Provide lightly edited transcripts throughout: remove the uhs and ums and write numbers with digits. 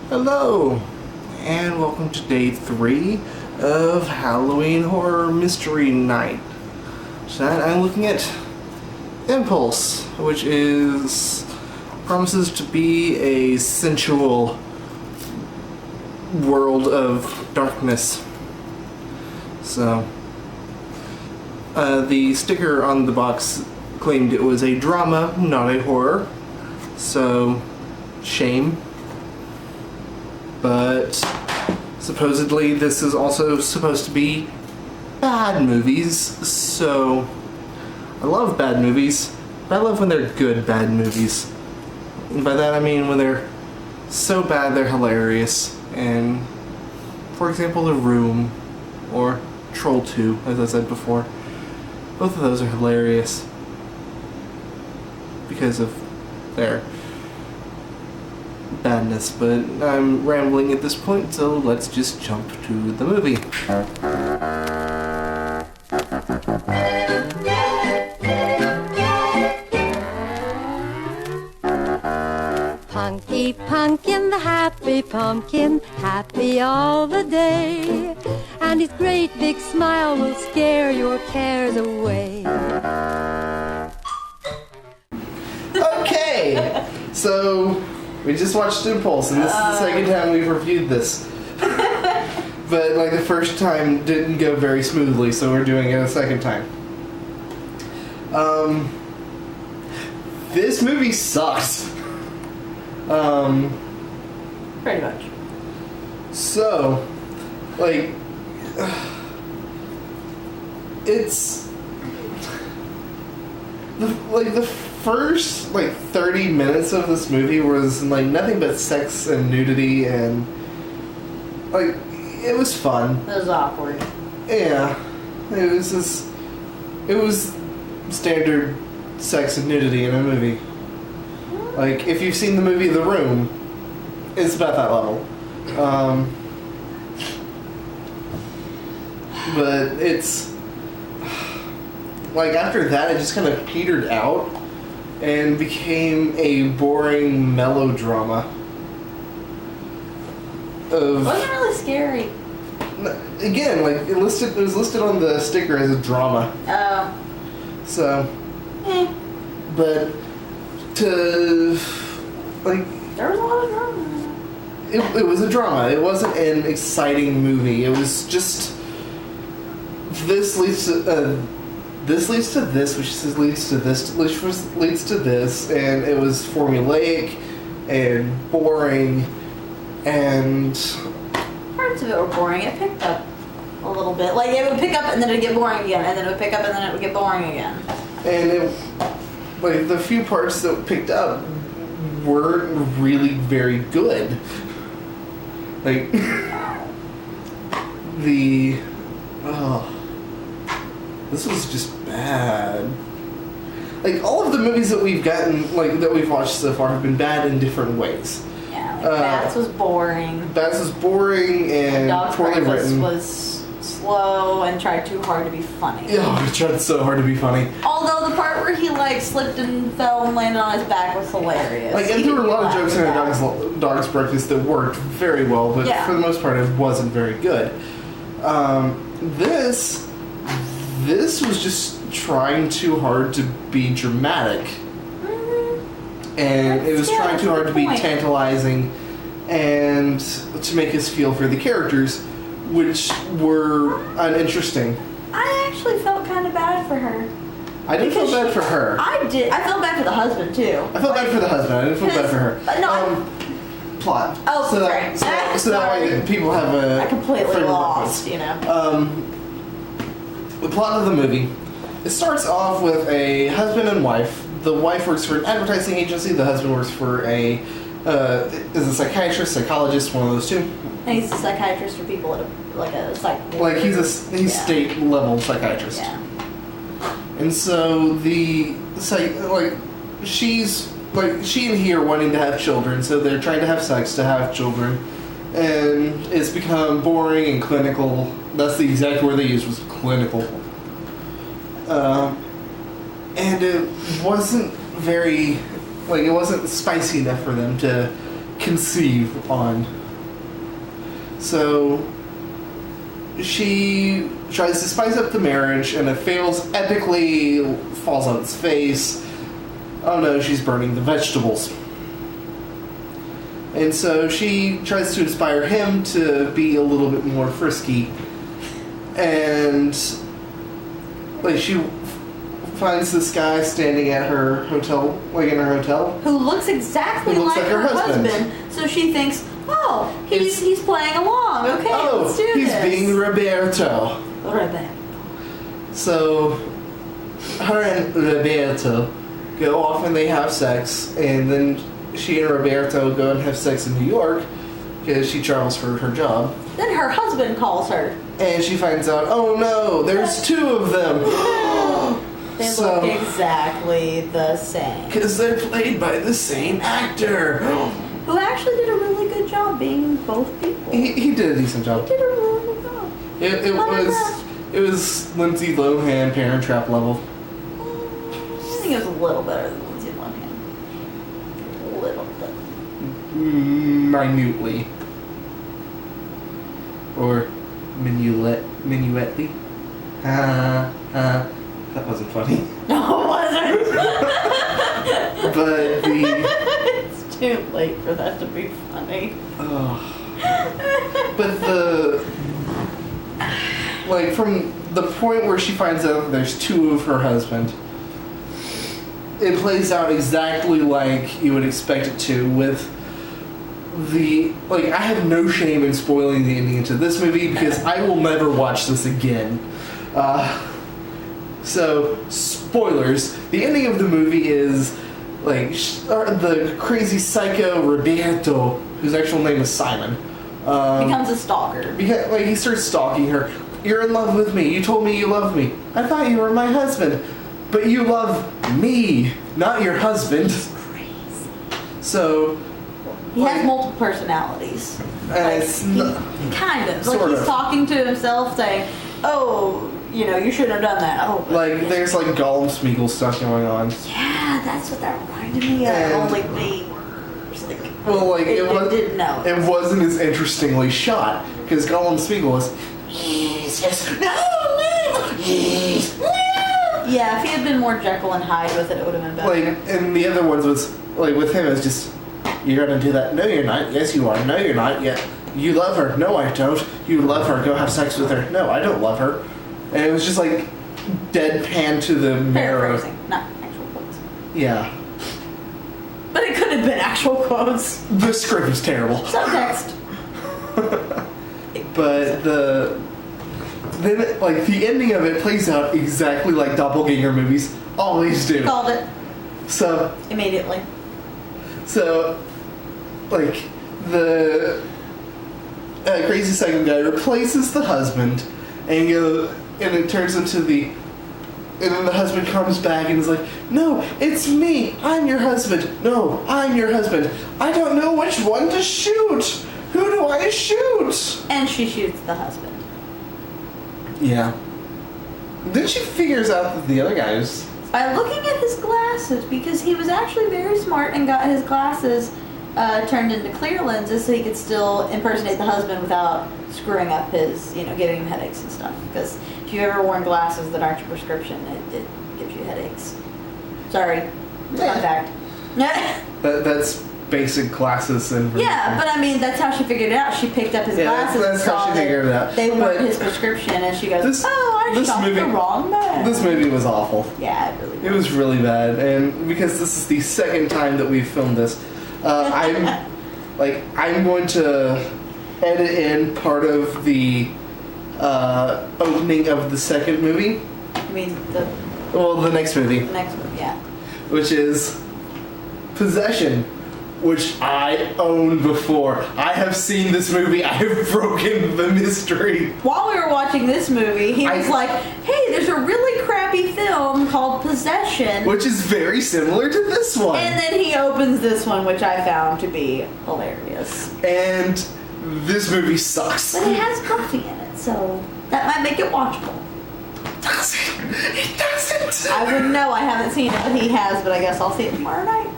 Hello, and welcome to day 3 of Halloween Horror Mystery Night. Tonight I'm looking at Impulse, which promises to be a sensual world of darkness. So, the sticker on the box claimed it was a drama, not a horror. So, shame. But supposedly this is also supposed to be bad movies, so I love bad movies, but I love when they're good bad movies. And by that I mean when they're so bad they're hilarious. And for example, The Room or Troll 2, as I said before. Both of those are hilarious because of their badness, but I'm rambling at this point, so let's just jump to the movie. Punky Pumpkin, the happy pumpkin, happy all the day, and his great big smile will scare your cares away. Okay, so we just watched Impulse, and this is the second time we've reviewed this. But like the first time didn't go very smoothly, so we're doing it a second time. This movie sucks. Pretty much. So, like, it's the first 30 minutes of this movie was like nothing but sex and nudity, and like it was fun. It was awkward. Yeah, it was standard sex and nudity in a movie. Like if you've seen the movie The Room, it's about that level. But it's like after that it just kind of petered out and became a boring melodrama. It wasn't really scary. Again, like it was listed on the sticker as a drama. Oh. So, but to like There was a lot of drama. it was a drama. It wasn't an exciting movie. It was just this leads to this, which leads to this, which leads to this, and it was formulaic and boring, and Parts of it were boring. It picked up a little bit. Like it would pick up and then it'd get boring again, and then it would pick up and then it would get boring again. And it, like the few parts that picked up weren't really very good. Like this was just bad. Like all of the movies that we've gotten, that we've watched so far, have been bad in different ways. Yeah, Bats was boring. Bats was boring and Dog's poorly Breakfast written. was slow and tried too hard to be funny. Oh, it tried so hard to be funny. Although the part where he slipped and fell and landed on his back was hilarious. And there were a lot of jokes in a Dog's Breakfast that worked very well, but for the most part it wasn't very good. This was just trying too hard to be dramatic. Mm-hmm. And it was trying too hard to be tantalizing and to make us feel for the characters, which were uninteresting. I actually felt kind of bad for her. I didn't feel bad for her. I did. I felt bad for the husband too. I felt bad for the husband. I didn't feel bad for her. No. Plot. Oh, sorry. So that way people have a. I completely frame of lost. reference. The plot of the movie. It starts off with a husband and wife. The wife works for an advertising agency. The husband works for is a psychiatrist, psychologist, one of those two. And he's a psychiatrist for people at a psych. He's state level psychiatrist. Yeah. And so she and he are wanting to have children, so they're trying to have sex to have children, and it's become boring and clinical. That's the exact word they used, was clinical. And it wasn't very, it wasn't spicy enough for them to conceive on. So she tries to spice up the marriage, and it fails epically, falls on its face. Oh no, she's burning the vegetables. And so she tries to inspire him to be a little bit more frisky. And like she finds this guy standing at her hotel, like in her hotel, who looks exactly Who looks like like her her husband. husband. So she thinks, oh, he's playing along. Okay, oh, let's do he's this. being Roberto. Rebecca. So her and Roberto go off and they have sex, and then she and Roberto go and have sex in New York because she travels for her job. Then her husband calls her. And she finds out, oh no, there's two of them. They look exactly the same. Because they're played by the same actor. Who actually did a really good job being both people. He did a decent job. He did a really good job. It was Lindsay Lohan Parent Trap level. I think it was a little better than Lindsay Lohan. A little bit. Minutely. Or minuetly. That wasn't funny. No, it wasn't. But It's too late for that to be funny. but like from the point where she finds out that there's two of her husband, it plays out exactly like you would expect it to, with I have no shame in spoiling the ending to this movie because I will never watch this again. So, spoilers. The ending of the movie is the crazy psycho Roberto, whose actual name is Simon, Becomes a stalker. he starts stalking her. You're in love with me. You told me you loved me. I thought you were my husband. But you love me, not your husband. Crazy. So... He has multiple personalities. It's Kind of. Sort He's of. talking to himself saying, oh, you shouldn't have done that. Oh, there's Gollum Smeagol stuff going on. yeah, that's what that reminded me of. And- Only they it didn't know. It wasn't as interestingly shot because Gollum Smeagol was. Yeah, if he had been more Jekyll and Hyde with it would have been better. And the other ones was with him it's just, you're gonna do that. No, you're not. Yes, you are. No, you're not. Yeah, you love her. No, I don't. You love her. Go have sex with her. No, I don't love her. And it was just deadpan to the mirror. Paraphrasing, not actual quotes. Yeah. But it could have been actual quotes. The script was terrible. Subtext. But the ending of it plays out exactly like doppelganger movies always do. Called it So immediately. The crazy psycho guy replaces the husband, and it turns into and then the husband comes back and is like, no, it's me. I'm your husband. No, I'm your husband. I don't know which one to shoot. Who do I shoot? And she shoots the husband. Yeah. Then she figures out that the other guy is... By looking at his glasses, because he was actually very smart and got his glasses turned into clear lenses so he could still impersonate the husband without screwing up his, giving him headaches and stuff. Because if you've ever worn glasses that aren't your prescription, it gives you headaches. Sorry. Fun fact. That's basic glasses and... Yeah, but I mean, that's how she figured it out. She picked up his glasses that's and how saw she figured it out. they weren't But his prescription, and she goes, this I shot movie- the wrong man. This movie was awful. Yeah, it really was. It was really bad, and because this is the second time that we've filmed this, I'm going to edit in part of the opening of the second movie. I mean, the next movie, next one, yeah. which is Possession, which I owned before. I have seen this movie. I have broken the mystery. While we were watching this movie, he was like, hey, there's a really crappy film called Possession. Which is very similar to this one. And then he opens this one, which I found to be hilarious. And this movie sucks. But it has Buffy in it, so that might make it watchable. It doesn't. I wouldn't know. I haven't seen it, but he has. But I guess I'll see it tomorrow night.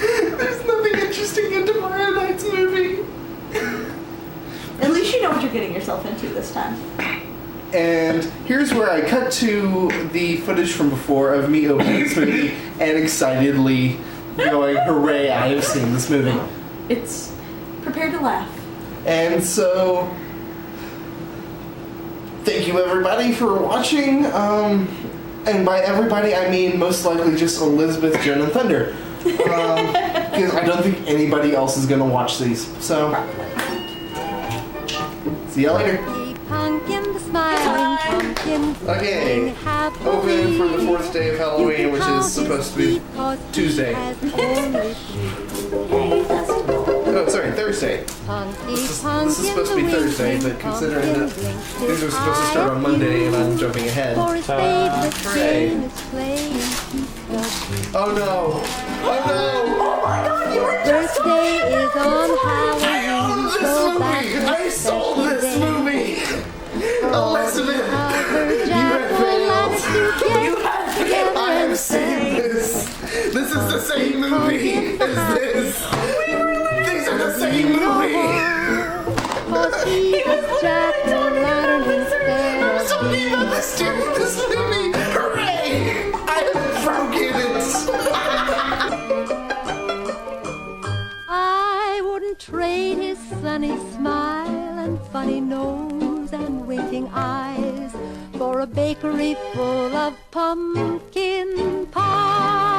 There's nothing in getting yourself into this time. And here's where I cut to the footage from before of me opening this movie and excitedly going, hooray, I have seen this movie. It's prepare to laugh. And so, thank you everybody for watching. And by everybody, I mean most likely just Elizabeth, Joan, and Thunder. Because I don't think anybody else is going to watch these. So, see y'all later. Pumpkin, the smiling pumpkin. Okay, open for the 4th day of Halloween, which is supposed to be Tuesday. Oh, sorry, Thursday. This is supposed to be Thursday, but considering that these are supposed to start on Monday and I'm jumping ahead. Hooray. Oh no! Oh no! Oh my god, you were just Birthday is on I own Halloween. this movie! I sold this movie! Elizabeth! You have failed! I have seen this! This is the same movie as this! These are the same movie! I'm so mean about this during this movie! Hooray! I have broken it! I wouldn't trade his sunny smile and funny nose and winking eyes for a bakery full of pumpkin pie.